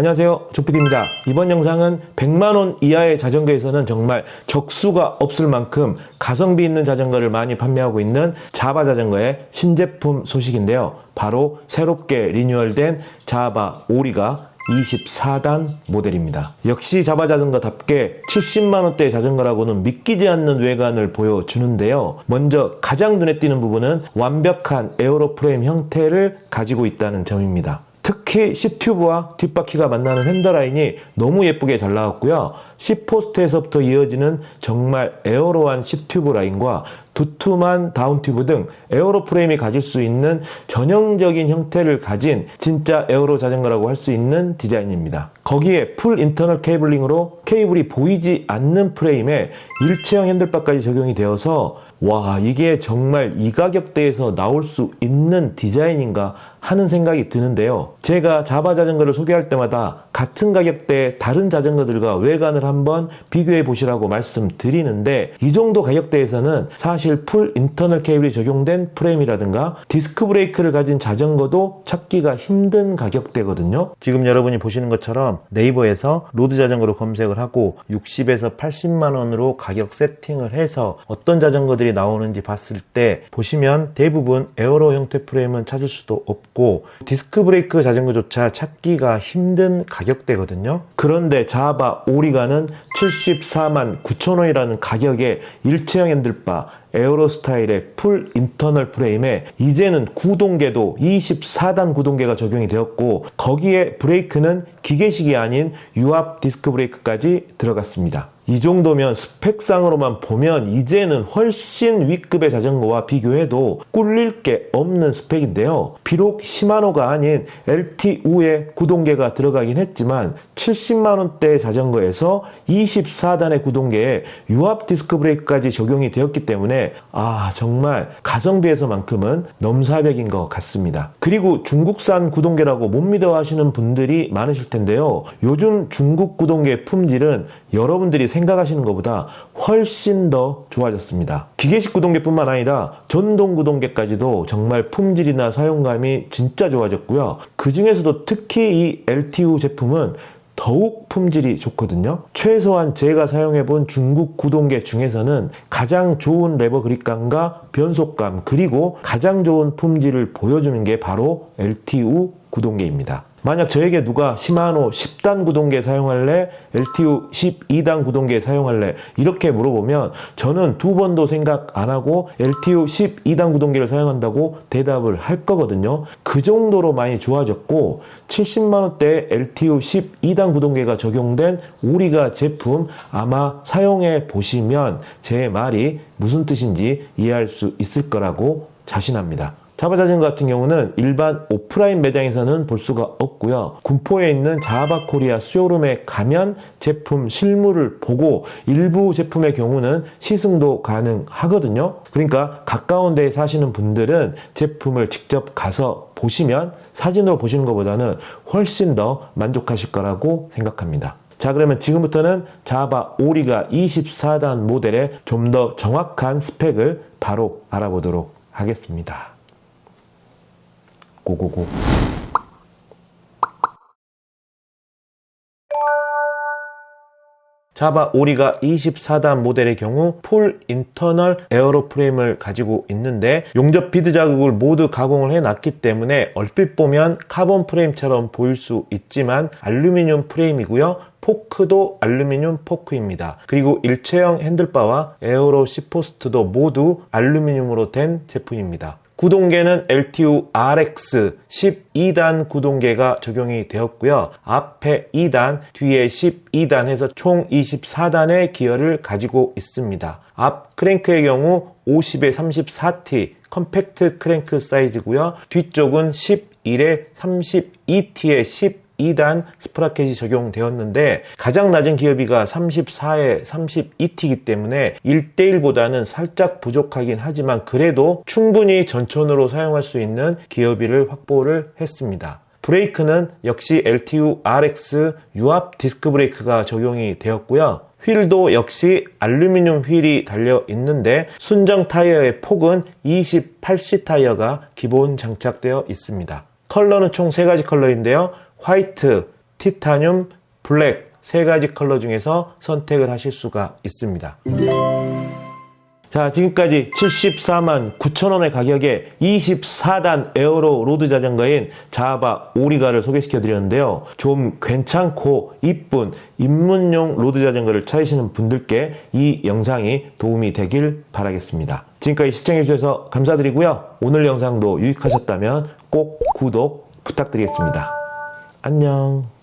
안녕하세요, 조피디입니다. 이번 영상은 100만원 이하의 자전거에서는 정말 적수가 없을 만큼 가성비 있는 자전거를 많이 판매하고 있는 자바 자전거의 신제품 소식인데요. 바로 새롭게 리뉴얼된 자바 오리가 24단 모델입니다. 역시 자바 자전거답게 70만원대 자전거라고는 믿기지 않는 외관을 보여주는데요. 먼저 가장 눈에 띄는 부분은 완벽한 에어로 프레임 형태를 가지고 있다는 점입니다. 특히 C튜브와 뒷바퀴가 만나는 핸들라인이 너무 예쁘게 잘 나왔고요. C포스트에서부터 이어지는 정말 에어로한 C튜브 라인과 두툼한 다운튜브 등 에어로 프레임이 가질 수 있는 전형적인 형태를 가진 진짜 에어로 자전거라고 할 수 있는 디자인입니다. 거기에 풀 인터널 케이블링으로 케이블이 보이지 않는 프레임에 일체형 핸들바까지 적용이 되어서 와, 이게 정말 이 가격대에서 나올 수 있는 디자인인가 하는 생각이 드는데요. 제가 자바 자전거를 소개할 때마다 같은 가격대의 다른 자전거들과 외관을 한번 비교해 보시라고 말씀드리는데, 이 정도 가격대에서는 사실 풀 인터널 케이블이 적용된 프레임이라든가 디스크 브레이크를 가진 자전거도 찾기가 힘든 가격대거든요. 지금 여러분이 보시는 것처럼 네이버에서 로드 자전거로 검색을 하고 60에서 80만원으로 가격 세팅을 해서 어떤 자전거들이 나오는지 봤을 때 보시면 대부분 에어로 형태 프레임은 찾을 수도 없고 디스크 브레이크 자전거조차 찾기가 힘든 가격대거든요. 그런데 자바 오리가는 74만 9천원이라는 가격에 일체형 핸들바, 에어로 스타일의 풀 인터널 프레임에 이제는 구동계도 24단 구동계가 적용이 되었고, 거기에 브레이크는 기계식이 아닌 유압 디스크 브레이크까지 들어갔습니다. 이 정도면 스펙상으로만 보면 이제는 훨씬 위급의 자전거와 비교해도 꿀릴 게 없는 스펙인데요. 비록 시마노가 아닌 LTU의 구동계가 들어가긴 했지만 70만원대 자전거에서 24단의 구동계에 유압 디스크 브레이크까지 적용이 되었기 때문에 정말 가성비에서만큼은 넘사벽인 것 같습니다. 그리고 중국산 구동계라고 못 믿어 하시는 분들이 많으실 텐데요. 요즘 중국 구동계 품질은 여러분들이 생각하시는 것보다 훨씬 더 좋아졌습니다. 기계식 구동계뿐만 아니라 전동 구동계까지도 정말 품질이나 사용감이 진짜 좋아졌고요. 그 중에서도 특히 이 LTU 제품은 더욱 품질이 좋거든요. 최소한 제가 사용해본 중국 구동계 중에서는 가장 좋은 레버 그립감과 변속감, 그리고 가장 좋은 품질을 보여주는 게 바로 LTU 구동계입니다. 만약 저에게 누가 시마노 10단 구동계 사용할래? LTU 12단 구동계 사용할래? 이렇게 물어보면 저는 두 번도 생각 안 하고 LTU 12단 구동계를 사용한다고 대답을 할 거거든요. 그 정도로 많이 좋아졌고, 70만원대에 LTU 12단 구동계가 적용된 오리가 제품 아마 사용해 보시면 제 말이 무슨 뜻인지 이해할 수 있을 거라고 자신합니다. 자바 자전거 같은 경우는 일반 오프라인 매장에서는 볼 수가 없고요. 군포에 있는 자바 코리아 쇼룸에 가면 제품 실물을 보고 일부 제품의 경우는 시승도 가능하거든요. 그러니까 가까운 데에 사시는 분들은 제품을 직접 가서 보시면 사진으로 보시는 것보다는 훨씬 더 만족하실 거라고 생각합니다. 자, 그러면 지금부터는 자바 오리가 24단 모델의 좀 더 정확한 스펙을 바로 알아보도록 하겠습니다. 고고고. 자바 오리가 24단 모델의 경우 풀 인터널 에어로 프레임을 가지고 있는데, 용접 비드 자국을 모두 가공을 해놨기 때문에 얼핏 보면 카본 프레임처럼 보일 수 있지만 알루미늄 프레임이고요. 포크도 알루미늄 포크입니다. 그리고 일체형 핸들바와 에어로 C포스트도 모두 알루미늄으로 된 제품입니다. 구동계는 LTU RX 12단 구동계가 적용이 되었고요. 앞에 2단, 뒤에 12단 해서 총 24단의 기어를 가지고 있습니다. 앞 크랭크의 경우 50에 34T 컴팩트 크랭크 사이즈고요. 뒤쪽은 11에 32T의 2단 스프라켓이 적용되었는데, 가장 낮은 기어비가 34에 32T이기 때문에 1대1보다는 살짝 부족하긴 하지만 그래도 충분히 전천으로 사용할 수 있는 기어비를 확보를 했습니다. 브레이크는 역시 LTU RX 유압 디스크 브레이크가 적용이 되었고요. 휠도 역시 알루미늄 휠이 달려 있는데 순정 타이어의 폭은 28C 타이어가 기본 장착되어 있습니다. 컬러는 총 3가지 컬러인데요. 화이트, 티타늄, 블랙 세 가지 컬러 중에서 선택을 하실 수가 있습니다. 자, 지금까지 74만 9천원의 가격에 24단 에어로 로드 자전거인 자바 오리가를 소개시켜 드렸는데요. 좀 괜찮고 이쁜 입문용 로드 자전거를 찾으시는 분들께 이 영상이 도움이 되길 바라겠습니다. 지금까지 시청해 주셔서 감사드리고요. 오늘 영상도 유익하셨다면 꼭 구독 부탁드리겠습니다. 안녕.